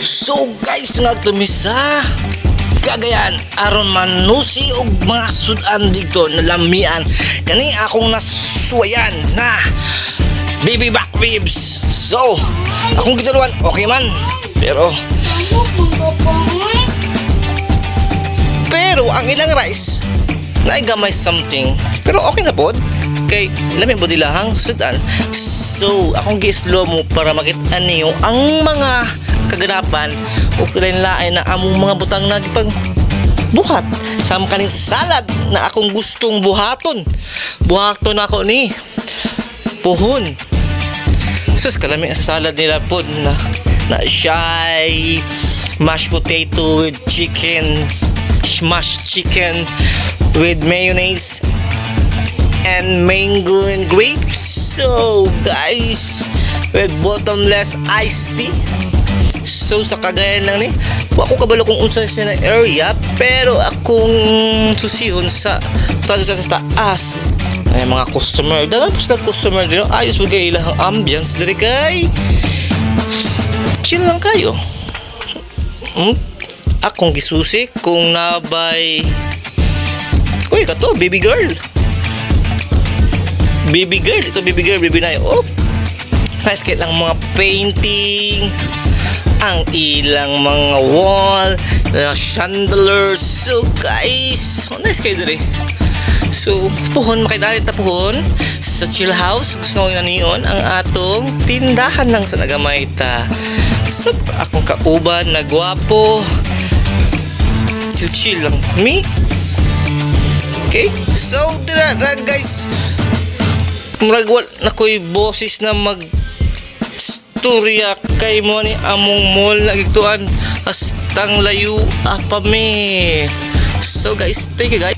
So guys, nagtumisa Cagayan aron manusi og mga sudan dito na lamian kani akong nasuwayan na baby back ribs. So akong gitaruan okay man, pero ang ilang rice naigamay something, pero okay na pod kay lamin po dilahang sudan. So akong gi-slow mo para makita niyo ang mga kaganapan o lain-lain na among mga butang nagpag buhat sa kaning salad na akong gustong buhaton ako ni puhon. Sus kalami sa salad nila pod na shy mashed potato with chicken, smashed chicken with mayonnaise and mango and grapes. So guys, with bottomless iced tea. So sa Cagayan lang ni wa ko kabalo kung unsa siya na area, pero akong susihon sa taas ay mga customer dapat sila customer dito ayos mo kay ilang ambience diri kay chill lang kayo. Akong gisusi kung nabay uy kato baby girl ito baby na oh nice kit lang mga painting ang ilang mga wall, chandeliers. So guys, nice kayo diri. So puhon makinalit na puhon sa chill house. Gusto nyo na niyon ang atong tindahan lang sa Nagamayta. So akong kauban na gwapo, chill lang me. Okay, so dira na guys, muragwal na ko'y boses na istorya kay mo ni among mall nagigtuan astang layo apa me. So guys, thank you guys.